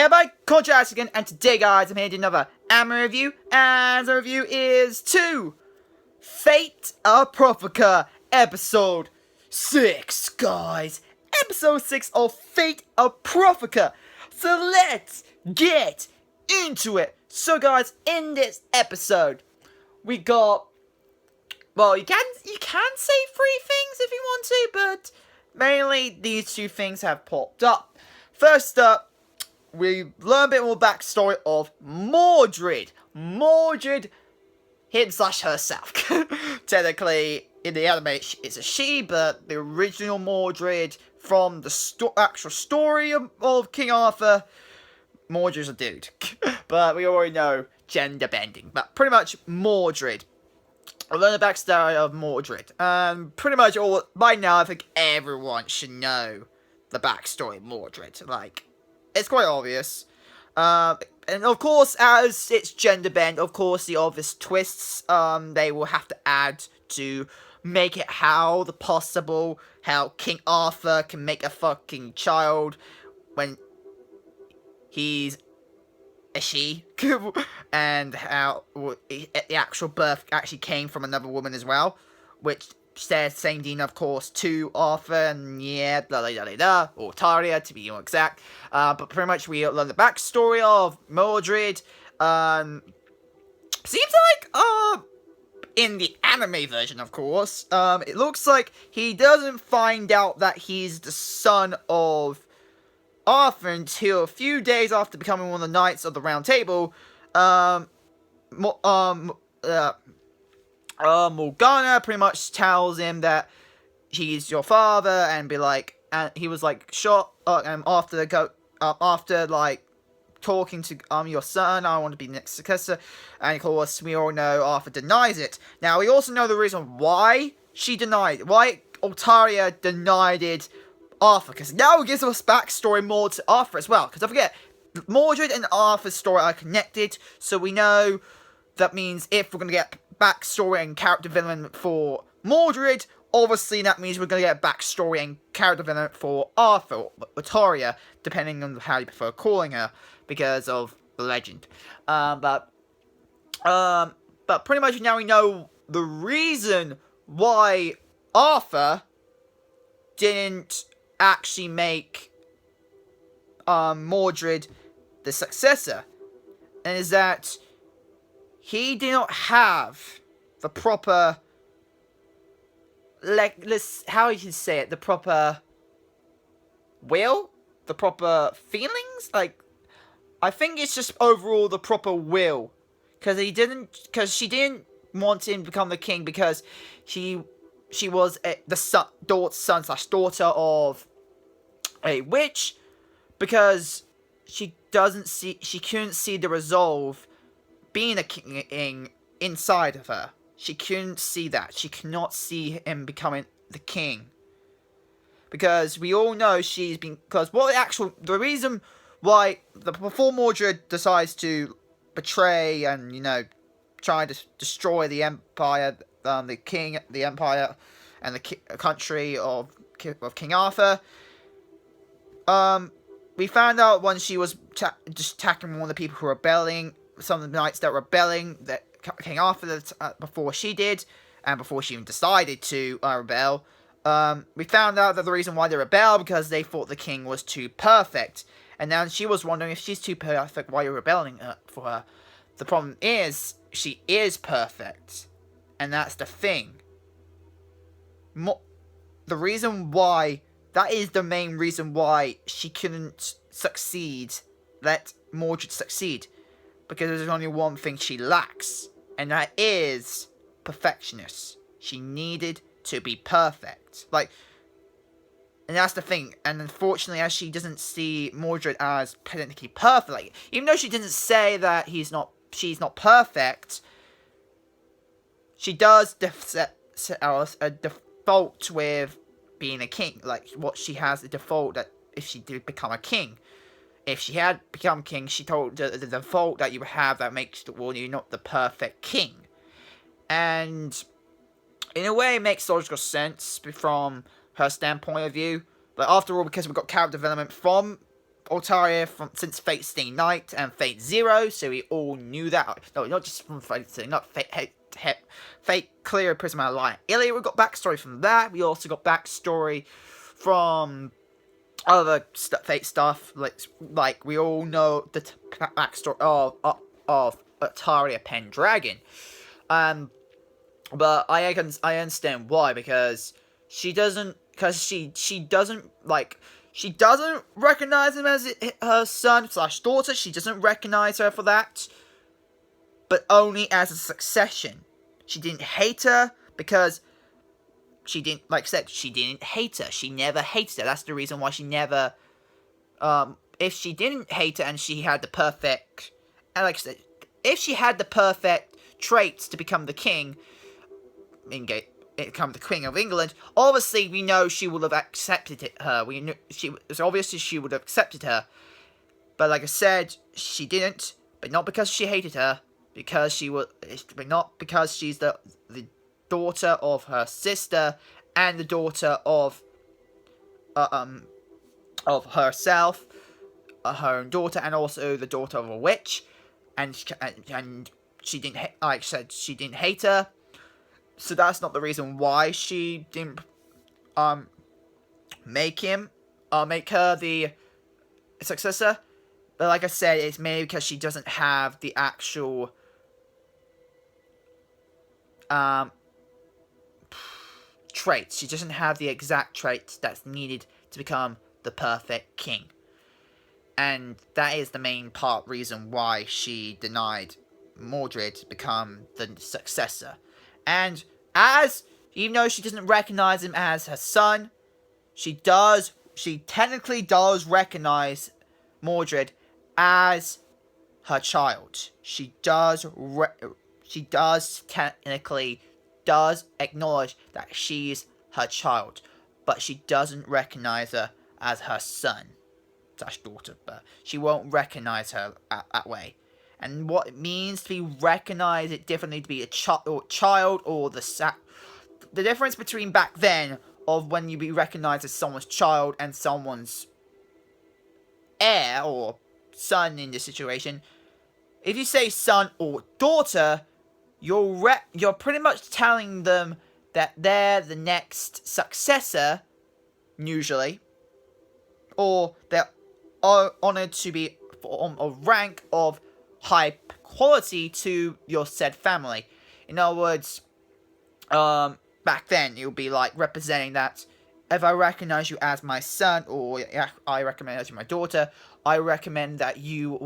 Hereby, Contrast again, and today, guys, I'm here to do another anime review, and the review is to Fate Apocrypha, episode 6, guys. Episode 6 of Fate Apocrypha. So let's get into it. So, guys, in this episode, we got, well, you can say 3 things if you want to, but mainly these 2 things have popped up. First up, we learn a bit more backstory of Mordred. Mordred him/herself. Technically, in the anime, it's a she, but the original Mordred from the actual story of King Arthur, Mordred's a dude. But we already know gender bending. But pretty much Mordred. I learned the backstory of Mordred. Pretty much all by now, I think everyone should know the backstory of Mordred. Like, it's quite obvious. And of course, as it's gender bend, of course, the obvious twists they will have to add to make it how King Arthur can make a fucking child when he's a she, and how the actual birth actually came from another woman as well, which says same dean, of course, to Arthur, and yeah, blah blah blah blah, or Taria to be more exact. But pretty much we learn the backstory of Mordred. Seems like in the anime version, of course, it looks like he doesn't find out that he's the son of Arthur until a few days after becoming one of the Knights of the Round Table. Morgana pretty much tells him that he's your father, and and he was like shot. After like talking to your son, I want to be the next successor, and of course we all know Arthur denies it. Now we also know the reason why Altaria denied it. Arthur, because now it gives us backstory more to Arthur as well. Because don't forget, Mordred and Arthur's story are connected, so we know that means if we're going to get backstory and character development for Mordred, obviously that means we're going to get backstory and character development for Arthur, or Victoria, depending on how you prefer calling her, because of the legend. But pretty much now we know the reason why Arthur didn't actually make Mordred the successor, and is that he did not have the proper, how you should say it, the proper will, the proper feelings. Like, I think it's just overall the proper will, because she didn't want him to become the king because she was the daughter of a witch, because she couldn't see the resolve being a king inside of her. She couldn't see that. She cannot see him becoming the king, because we all know the reason why before Mordred decides to betray and try to destroy the empire, the empire and the country of King Arthur. We found out when she was just attacking one of the people who were rebelling, some of the knights that were rebelling, that King Arthur before she did, and before she even decided to rebel. We found out that the reason why they rebelled because they thought the king was too perfect, and now she was wondering, if she's too perfect, why you're rebelling for her. The problem is, she is perfect, and that's the thing. The reason why, that is the main reason why she couldn't let Mordred succeed, because there's only one thing she lacks, and that is perfectionist. She needed to be perfect. And that's the thing. And unfortunately, as she doesn't see Mordred as technically perfect, even though she doesn't say that she's not perfect, she does set a default with being a king. Like, what she has a default that if she did become a king, if she had become king, she told the default that you have that makes you not the perfect king. And in a way, it makes logical sense from her standpoint of view. But after all, because we've got character development from Altaria since Fate Stay Night and Fate Zero, so we all knew that. No, not just from Fate Stay, not Fate Clear Prisma Lion Ilya. We got backstory from that. We also got backstory from other Fate stuff, like we all know the backstory of Altaria Pendragon. But I understand why, because she doesn't recognize him as her son/daughter. She doesn't recognize her for that, but only as a succession. She didn't hate her because she didn't, like I said, she didn't hate her. She never hated her. That's the reason why she never, if she didn't hate her and she had the perfect, and like I said, if she had the perfect traits to become the king, become the Queen of England, obviously we know she would have accepted her. Obviously she would have accepted her. But like I said, she didn't. But not because she hated her, but not because she's the daughter of her sister and the daughter of herself, her own daughter, and also the daughter of a witch, and she didn't, like I said, she didn't hate her. So that's not the reason why she didn't make her the successor. But like I said, it's mainly because she doesn't have the actual traits. She doesn't have the exact traits that's needed to become the perfect king. And that is the main reason why she denied Mordred to become the successor. And even though she doesn't recognize him as her son, she technically does recognize Mordred as her child. She does technically acknowledge that she's her child, but she doesn't recognize her as her son/daughter, but she won't recognize her that way. And what it means to be recognized, it differently to be a child or the difference between back then of when you be recognized as someone's child and someone's heir or son in this situation. If you say son or daughter, you're pretty much telling them that they're the next successor, usually, or they're honored to be on a rank of high quality to your said family. In other words, back then it would be like representing that if I recognize you as my son, or I recognize you as my daughter, I recognize you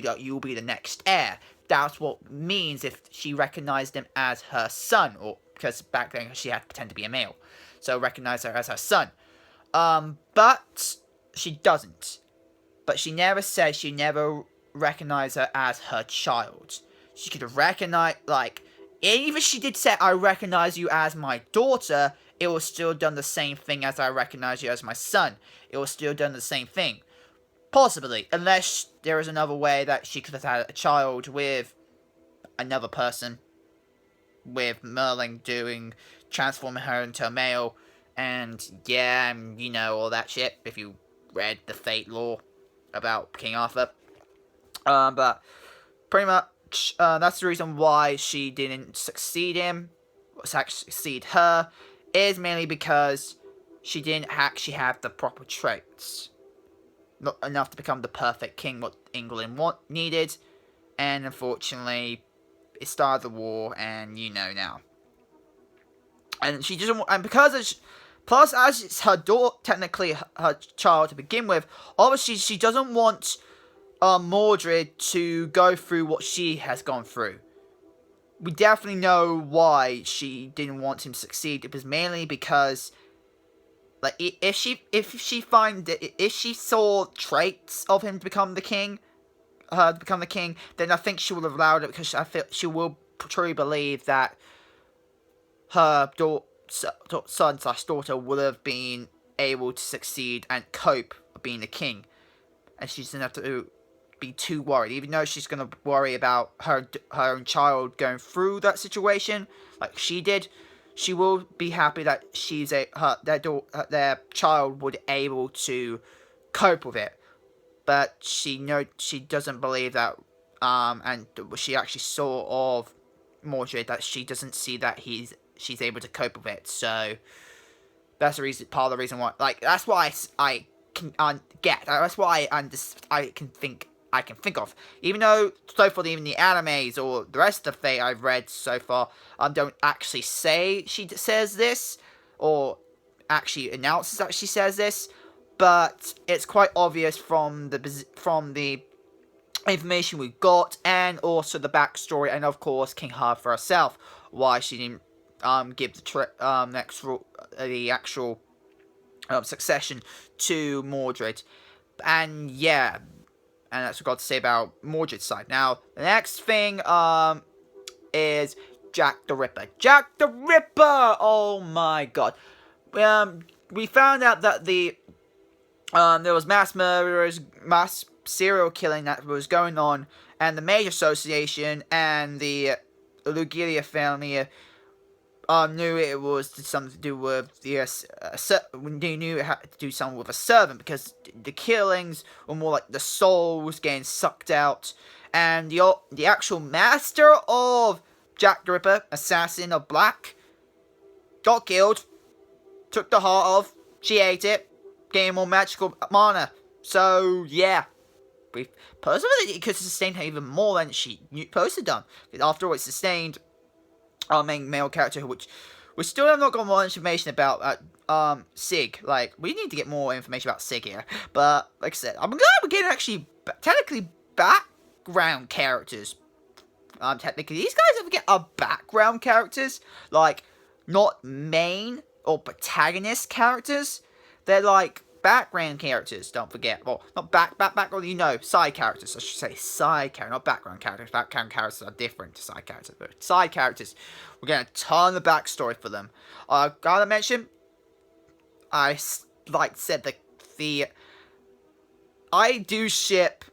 that you will be the next heir. That's what it means if she recognized him as her son, or because back then she had to pretend to be a male, so recognize her as her son. But she doesn't. But she never said she never recognized her as her child. She could have recognized, like, even if she did say, I recognize you as my daughter, it was still done the same thing as I recognize you as my son. It was still done the same thing. Possibly, unless there is another way that she could have had a child with another person, with Merlin transforming her into a male, and all that shit, if you read the Fate lore about King Arthur. But pretty much, that's the reason why she didn't succeed her, is mainly because she didn't actually have the proper traits. Not enough to become the perfect king what England needed, and unfortunately, it started the war, and now. And she doesn't, and plus as it's her daughter, technically her child to begin with, obviously she doesn't want Mordred to go through what she has gone through. We definitely know why she didn't want him to succeed. It was mainly because, like, if she saw traits of him to become the king, then I think she would have allowed it, because I feel she will truly believe that her son/daughter would have been able to succeed and cope with being the king, and she doesn't have to be too worried. Even though she's going to worry about her own child going through that situation, like she did, she will be happy that their child would be able to cope with it. But she doesn't believe that, and she actually saw of Mordred that she doesn't see that she's able to cope with it. So that's the reason, part of the reason why, like, that's why I can get. That's why I can think of. Even though so far even the animes or the rest of the Fate I've read so far don't actually say she says this or actually announces that she says this, but it's quite obvious from the information we got, and also the backstory, and of course King Arthur herself, why she didn't give the actual succession to Mordred. And yeah, and that's what I've got to say about Mordred's side. Now, the next thing is Jack the Ripper. Jack the Ripper! Oh my god. We found out that there was mass murderers, mass serial killing that was going on, and the Mage Association and the Lugilia family knew it was something to do with they knew it had to do something with a servant, because the killings were more like the souls getting sucked out, and the actual master of Jack the Ripper, assassin of Black, got killed, took the heart off, she ate it, gained more magical mana. So yeah, personally it could sustain her even more than she supposed to done. After all, it sustained our main male character, which we still have not got more information about Sig. Like, we need to get more information about Sig here. But like I said, I'm glad we're getting actually technically background characters. Technically, these guys ever get background characters, like not main or protagonist characters. They're like background characters, don't forget. Well, not background, side characters. I should say side characters, not background characters. Background characters are different to side characters, but side characters, we're getting a ton of backstory for them. Gotta mention, I said I do ship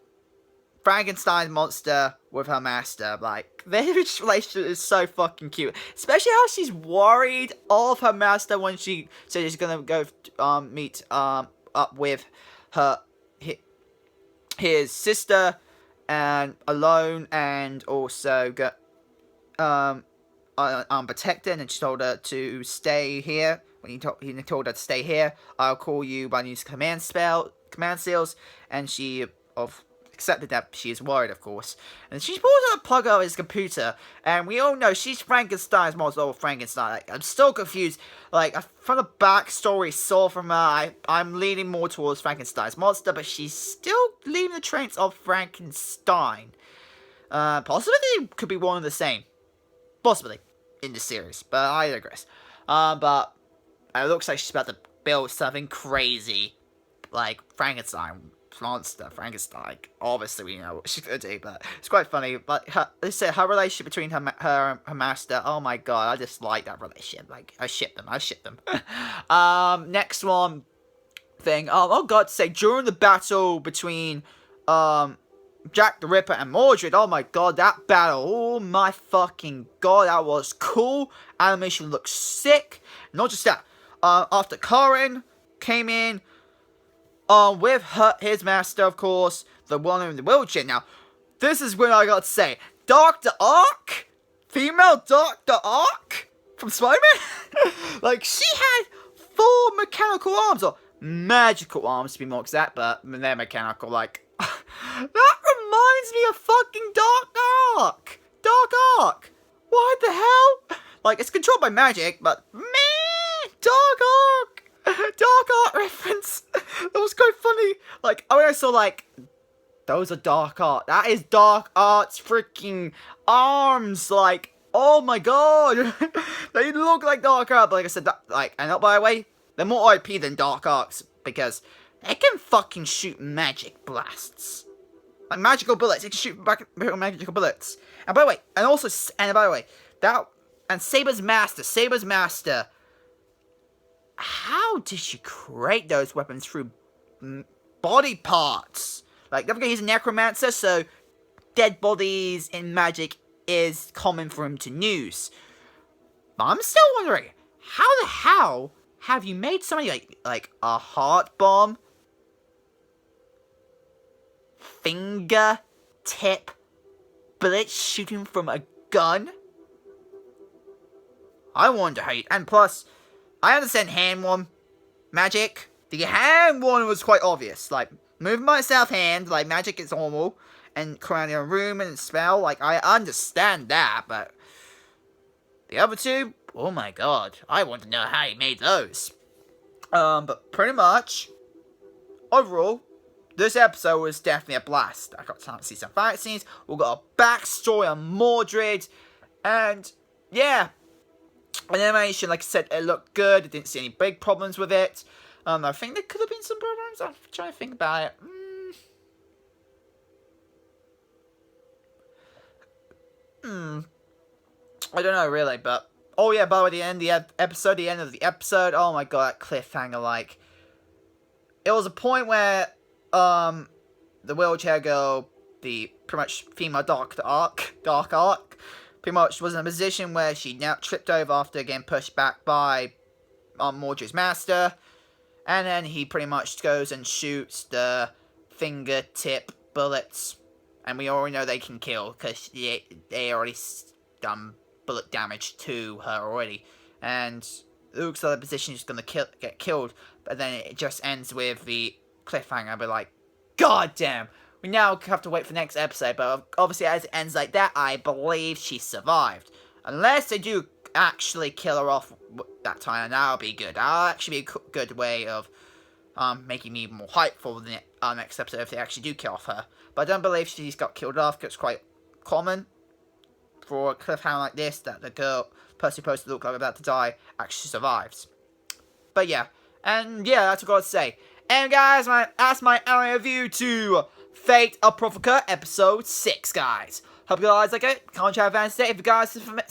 Frankenstein's monster with her master. Like, their relationship is so fucking cute. Especially how she's worried of her master when she says she's gonna go meet up with his sister and alone, and also get unprotected, and she told her to stay here. When he told her to stay here, I'll call you by using command seals, and she accepted that. She is worried, of course, and she pulls out a plug out of his computer, and we all know she's Frankenstein's monster. Oh, Frankenstein! Like, I'm still confused. Like, from the backstory saw from her, I'm leaning more towards Frankenstein's monster, but she's still leaving the traits of Frankenstein. Possibly they could be one and the same, possibly in the series, but I digress. But it looks like she's about to build something crazy, like Frankenstein. Frankenstein. Obviously, we know what she's gonna do, but it's quite funny. But her relationship between her and her master. Oh my god, I just like that relationship. Like, I ship them. Next one thing. Oh god, say during the battle between Jack the Ripper and Mordred. Oh my god, that battle. Oh my fucking god, that was cool. Animation looks sick. Not just that. After Corin came in. With his master, of course, the one in the wheelchair. Now, this is when I got to say, Dr. Ock, female Dr. Ock from Spider-Man, like, she had 4 mechanical arms, or magical arms to be more exact, but they're mechanical, like, that reminds me of fucking Dark Ock. Dark Ock. What the hell? Like, it's controlled by magic, but man, Dark Ock. Dark Art reference. That was quite funny. Like, when I saw, like, those are Dark Art. That is Dark Art's freaking arms. Like, oh my god. They look like Dark Art. But like I said, and by the way, they're more OP than Dark Arts, because they can fucking shoot magic blasts. Like, magical bullets. They can shoot magical bullets. And by the way, Saber's master. How did she create those weapons through body parts? Like, don't forget he's a necromancer, so dead bodies in magic is common for him to use. But I'm still wondering, how the hell have you made somebody like a heart bomb fingertip bullets shooting from a gun? I wonder how you... And plus, I understand hand one magic. The hand one was quite obvious. Like, moving by self hand, like, magic is normal. And crowning a room and spell, like, I understand that, but... The other two? Oh my god. I want to know how he made those. But pretty much, overall, this episode was definitely a blast. I got time to see some fight scenes. We got a backstory on Mordred. And, yeah. Animation, like I said, it looked good. I didn't see any big problems with it. I think there could have been some problems. I'm trying to think about it. I don't know, really, but... Oh, yeah, by the way, the end of the episode, oh my god, that cliffhanger, like... It was a point where, the wheelchair girl, the pretty much female dark arc, pretty much was in a position where she now tripped over after getting pushed back by, Mordred's master. And then he pretty much goes and shoots the fingertip bullets. And we already know they can kill, because they already done bullet damage to her already, and it looks like the position is going to get killed, but then it just ends with the cliffhanger. But like, god damn, we now have to wait for the next episode. But obviously, as it ends like that, I believe she survived, unless they do actually kill her off that time, and that'll be good. That'll actually be a good way of making me even more hyped for the next episode if they actually do kill off her. But I don't believe she's got killed off, because it's quite common for a cliffhanger like this, that the person supposed to look like about to die actually survives. But yeah, and yeah, that's what I got to say. And guys, that's my review to Fate Apocrypha episode 6, guys. Hope you guys like it. Comment, share, and stay. If you guys say for me,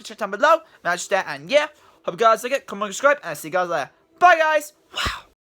check down below. And yeah, hope you guys like it. Comment, subscribe, and I'll see you guys later. Bye, guys. Wow.